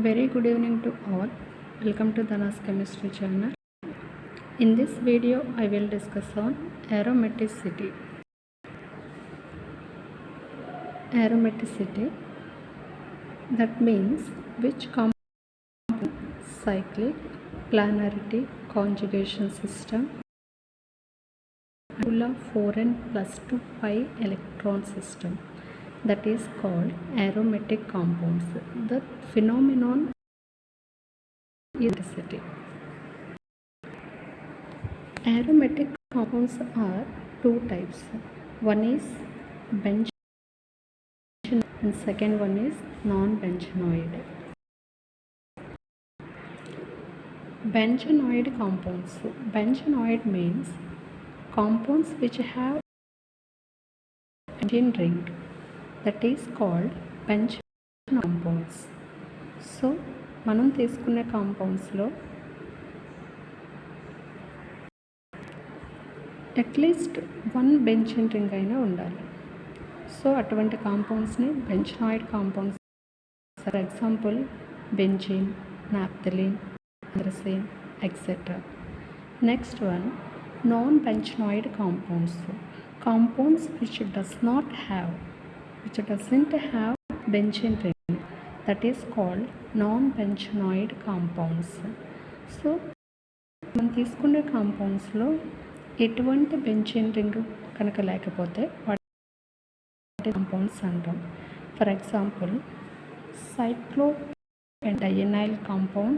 Very good evening to all. Welcome to Dhanas Chemistry channel. In this video, I will discuss on aromaticity. Aromaticity, that means which compound cyclic, planarity, conjugation system, and 4n plus 2 pi electron system, that is called aromatic compounds. The phenomenon is aromaticity. Aromatic compounds are two types. One is benzoate and second one is non-benzoate. Benzoate compounds. Benzoate means compounds which have benzene ring, that is called benzoate compounds. So మనం తీసుకునే కాంపౌండ్స్లో at least 1 benzene ring అయినా ఉండాలి. So అటువంటి కాంపౌండ్స్ని benzoid compounds. For example benzene, naphthalene, anthracene etcetera. Next one non benzoid compounds. Compounds which doesn't have benzene ring, that is called non-benzoate compounds. So మనం తీసుకునే కాంపౌండ్స్లో ఎటువంటి benzene ring కనుక లేకపోతే వాటి కాంపౌండ్స్ అంటాం. For example cyclopentadienyl compound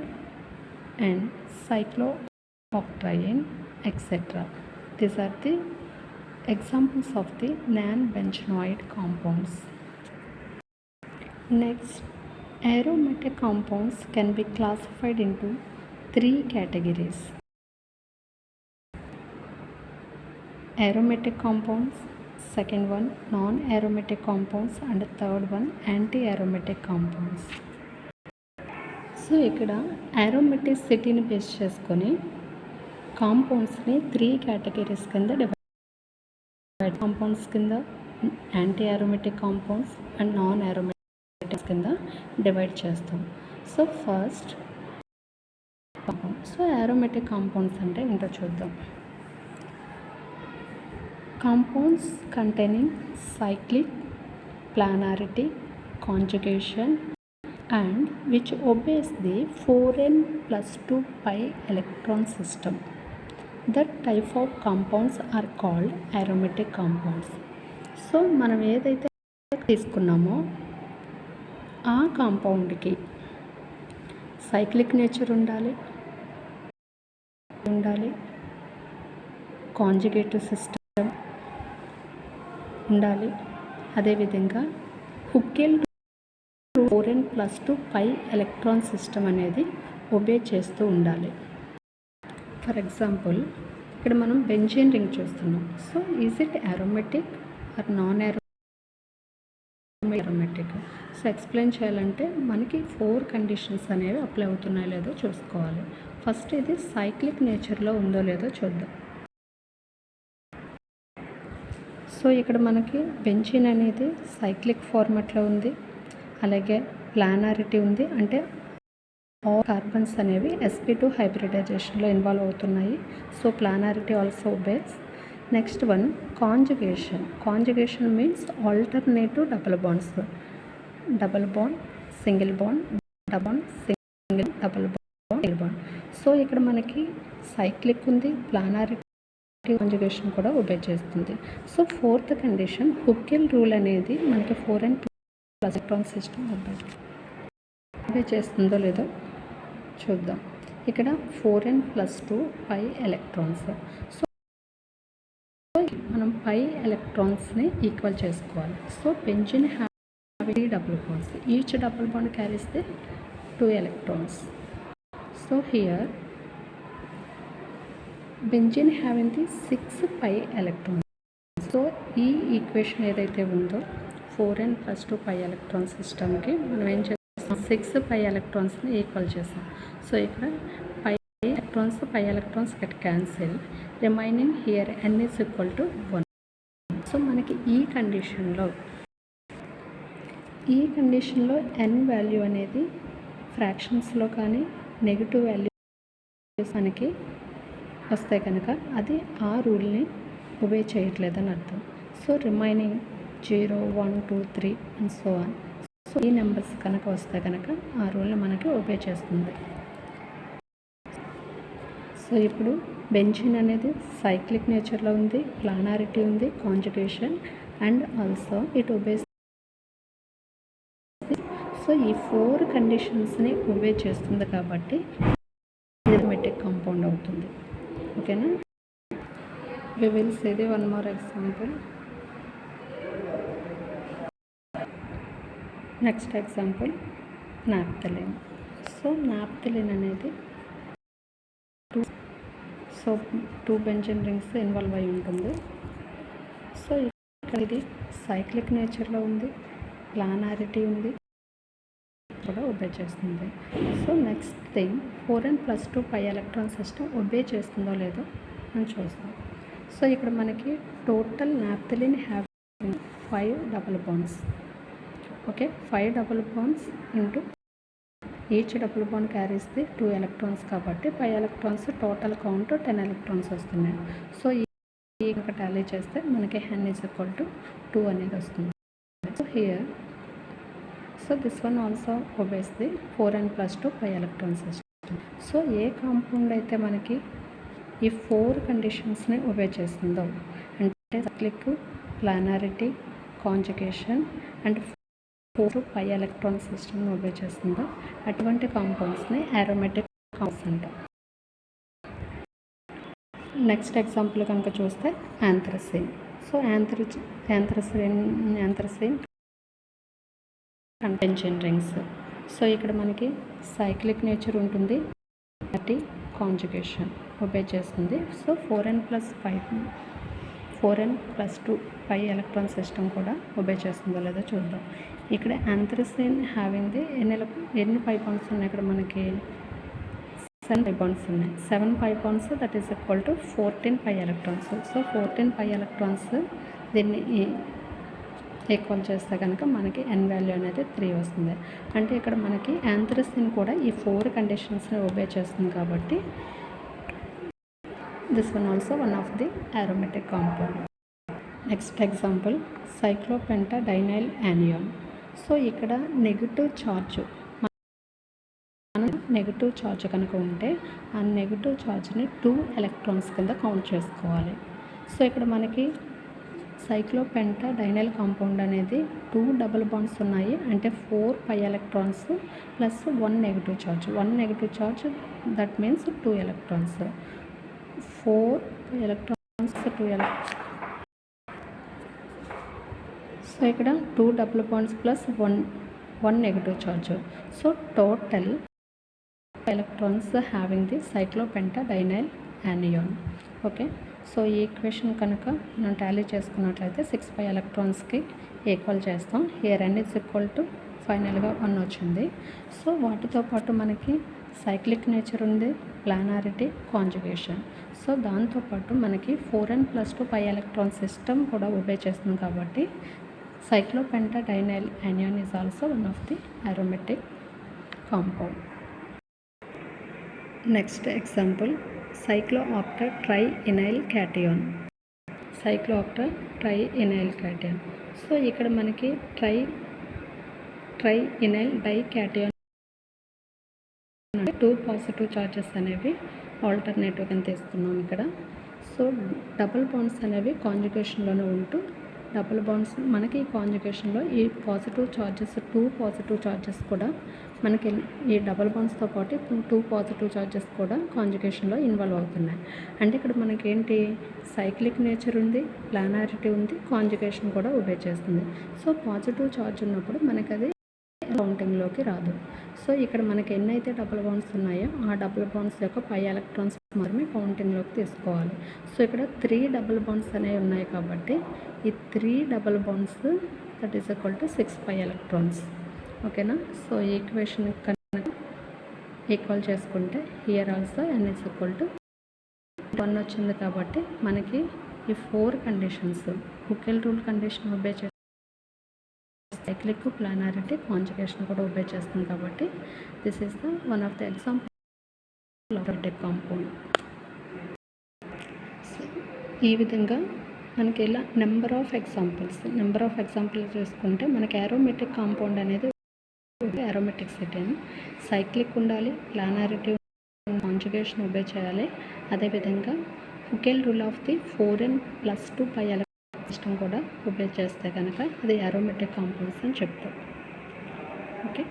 and cyclooctadiene etc. These are the examples of the non-benzoate compounds. Next, aromatic compounds can be classified into 3 categories: aromatic compounds, second one non-aromatic compounds, and third one anti-aromatic compounds. So ఇక్కడ aromaticity base చేసుకొని కాంపౌండ్స్ని 3 categories కింద divide. Compounds కింద anti aromatic compounds and non aromatic కింద divide చేస్తాం. So first so aromatic compounds అంటే ఏంటో చూద్దాం. Compounds containing cyclic, planarity, conjugation and which obeys the 4n plus 2 pi electron system. That type of compounds are called aromatic compounds. So మనం ఏదైతే తీసుకున్నామో ఆ కాంపౌండ్కి సైక్లిక్ నేచర్ ఉండాలి, కాంజుగేటివ్ సిస్టమ్ ఉండాలి, అదేవిధంగా Hückel 4n plus 2 pi electron system అనేది obey చేస్తూ ఉండాలి. ఫర్ ఎగ్జాంపుల్ ఇక్కడ మనం బెంజీన్ రింగ్ చూస్తున్నాం. So is it aromatic or non aromatic? So explain చేయాలంటే మనకి 4 కండిషన్స్ అనేవి అప్లై అవుతున్నాయో లేదో చూసుకోవాలి. ఫస్ట్ ఇది సైక్లిక్ నేచర్లో ఉందో లేదో చూద్దాం. సో ఇక్కడ మనకి బెంజీన్ అనేది సైక్లిక్ ఫార్మాట్లో ఉంది, అలాగే ప్లానారిటీ ఉంది, అంటే ఆల్ కార్బన్స్ అనేవి sp2 హైబ్రిడైజేషన్లో ఇన్వాల్వ్ అవుతున్నాయి. So planarity also base. Next one conjugation means alternative double bonds, double bond, single bond, double single, double bond, single bond. So ఇక్కడ మనకి సైక్లిక్ ఉంది, ప్లానారిటీ, కాంజుగేషన్ కూడా ఒబే చేస్తుంది. So fourth condition Huckel rule అనేది మనకి 4n plus electron system obey చేస్తుందో లేదో చూద్దాం. ఇక్కడ 4n plus 2 pi electrons. So మనం పై ఎలక్ట్రాన్స్ని ఈక్వల్ చేసుకోవాలి. So benzene have 3 double bonds, each double bond carries the 2 electrons. So here benzene having the 6 pi electrons. So ఈ equation ఏదైతే ఉందో 4n plus 2 pi electron సిస్టమ్కి మనం ఏం చేస్తాం, 6 pi ఎలక్ట్రాన్స్ని ఈక్వల్ చేస్తాం. సో ఇక్కడ pi electrons get cancel, remaining here n is equal to 1. So మనకి ఈ కండిషన్లో n వాల్యూ అనేది ఫ్రాక్షన్స్లో కానీ నెగిటివ్ వాల్యూస్ మనకి వస్తే కనుక అది ఆ రూల్ని ఒబే చేయట్లేదని అర్థం. So remaining 0, 1, 2, 3 and so on. So ఈ నెంబర్స్ కనుక వస్తే కనుక ఆ రూల్ని మనకి ఒబే చేస్తుంది. సో ఇప్పుడు బెంజీన్ అనేది సైక్లిక్ నేచర్లో ఉంది, ప్లానారిటీ ఉంది, conjugation and also it obese. So ఈ 4 కండిషన్స్ని ఒబే చేస్తుంది కాబట్టి అరోమేటిక్ కాంపౌండ్ అవుతుంది. ఓకేనా? we will say the one more example. Next example naphthalene. So naphthalene అనేది టూ బెంజీన్ రింగ్స్ ఇన్వాల్వ్ అయి ఉంటుంది. సో ఇక్కడ ఇది సైక్లిక్ నేచర్లో ఉంది, ప్లానారిటీ ఉంది, కూడా ఒబే చేస్తుంది. So next thing 4n+2 pi electron system obey చేస్తుందో లేదో మనం చూస్తాం. సో ఇక్కడ మనకి total naphthalene have 5 double bonds. Okay, 5 double bonds into each double bond carries the 2 electrons కాబట్టి 5 ఎలక్ట్రాన్స్ టోటల్ కౌంట్ 10 ఎలక్ట్రాన్స్ వస్తున్నాయి. సో ఈ టాలీ చేస్తే మనకి n=2 అనేది వస్తుంది. So here so this one also obeys the 4n+2 pi electron system. So ఏ compound అయితే మనకి ఈ 4 కండిషన్స్ని ఒబే చేస్తుందో, అంటే cyclic, planarity, conjugation and 4 pi electron సిస్టమ్ని ఒబే చేస్తుందో అటువంటి కాంపౌండ్స్ని అరోమేటిక్ కాంపౌండ్స్ అంటాం. నెక్స్ట్ ఎగ్జాంపుల్ కనుక చూస్తే anthracene. So anthracene benzene rings. So ఇక్కడ మనకి సైక్లిక్ నేచర్ ఉంటుంది, అది కాంజుగేషన్ ఒబే చేస్తుంది. So 4n+2 pi electron system కూడా ఒబే చేస్తుందో లేదో చూద్దాం. ఇక్కడ యాంథ్రసీన్ హ్యావింగ్ ఎన్ని పై బాండ్స్ ఉన్నాయి? ఇక్కడ మనకి 7 పై బాండ్స్ ఉన్నాయి. 7 pi bonds that is equal to 14 pi electrons. So 14 pi electrons దీన్ని ఈక్వల్ చేస్తే కనుక మనకి n వాల్యూ అనేది 3 వస్తుంది. అంటే ఇక్కడ మనకి యాంథ్రసీన్ కూడా ఈ 4 కండిషన్స్ని ఒబే చేస్తుంది కాబట్టి this one also one of the aromatic compound. Next example cyclopentadienyl anion. So ఇక్కడ నెగిటివ్ ఛార్జ్ కనుక ఉంటే ఆ నెగిటివ్ ఛార్జ్ని 2 ఎలక్ట్రాన్స్ కింద కౌంట్ చేసుకోవాలి. సో ఇక్కడ మనకి సైక్లోపెంటాడైనైల్ కాంపౌండ్ అనేది 2 డబుల్ బాండ్స్ ఉన్నాయి, అంటే 4 pi electrons plus 1 negative charge. 1 negative charge that means 2 electrons. 4 electrons 2 electrons. So ఇక్కడ 2 double bonds plus 1 negative charge. So total electrons having the cyclopentadienyl anion. Okay, so ఈ equation కనుక మనం tally చేసుకున్నట్లయితే 6 పై ఎలక్ట్రాన్స్కి equal చేస్తాం. Here n is equal to ఫైనల్గా 1 వచ్చింది. సో వాటితో పాటు మనకి సైక్లిక్ నేచర్ ఉంది, ప్లానారిటీ, కాంజుగేషన్. సో దాంతోపాటు మనకి 4n+2 పై ఎలక్ట్రాన్ సిస్టమ్ కూడా ఒబే చేస్తుంది కాబట్టి cyclopentadienyl anion is also one of the aromatic compound. Next example cyclooctatrienyl cation. So ఇక్కడ మనకి ట్రైఇనైల్ డైక్యాటయాన్ 2 పాజిటివ్ ఛార్జెస్ అనేవి ఆల్టర్నేటివ్ కింద తీసుకున్నాం ఇక్కడ. సో డబుల్ బాండ్స్ అనేవి కాంజుగేషన్లోనే ఉంటూ డబుల్ బాండ్స్ మనకి ఈ కాంజుగేషన్లో ఈ పాజిటివ్ ఛార్జెస్ 2 పాజిటివ్ ఛార్జెస్ కూడా మనకి ఈ డబుల్ బాండ్స్తో పాటు 2 పాజిటివ్ ఛార్జెస్ కూడా కాంజుగేషన్లో ఇన్వాల్వ్ అవుతున్నాయి. అంటే ఇక్కడ మనకి ఏంటి, సైక్లిక్ నేచర్ ఉంది, ప్లానారిటీ ఉంది, కాంజుగేషన్ కూడా ఒబే చేస్తుంది. సో పాజిటివ్ ఛార్జ్ ఉన్నప్పుడు మనకి అది కౌంటింగ్లోకి రాదు. సో ఇక్కడ మనకి ఎన్నైతే డబుల్ బాండ్స్ ఉన్నాయో ఆ డబుల్ బాండ్స్ యొక్క పై ఎలక్ట్రాన్స్ మాత్రమే కౌంటింగ్లోకి తీసుకోవాలి. సో ఇక్కడ 3 డబుల్ బాండ్స్ అనేవి ఉన్నాయి కాబట్టి ఈ 3 double bonds that is equal to 6 pi electrons. ఓకేనా? సో ఈ ఈక్వేషన్ కనుక ఈక్వల్ చేసుకుంటే here also n is equal to 1 వచ్చింది కాబట్టి మనకి ఈ 4 conditions Hückel rule condition obey చేస్తే సైక్లిక్, ప్లానారిటీ, కాంజుగేషన్ కూడా ఒబే చేస్తుంది కాబట్టి this is the one of the example of aromatic compound. ఈ విధంగా మనకి ఇలా నెంబర్ ఆఫ్ ఎగ్జాంపుల్స్ చూసుకుంటే మనకి అరోమేటిక్ కాంపౌండ్ అనేది అరోమేటిసిటీ అని సైక్లిక్ ఉండాలి, ప్లానారిటీ, కాంజుగేషన్ ఒబే చేయాలి. అదేవిధంగా Huckel rule of the 4n+2 pi electron system కూడా ఒబే చేస్తే కనుక అది అరోమేటిక్ కాంపౌండ్స్ అని చెప్తాం. ఓకే.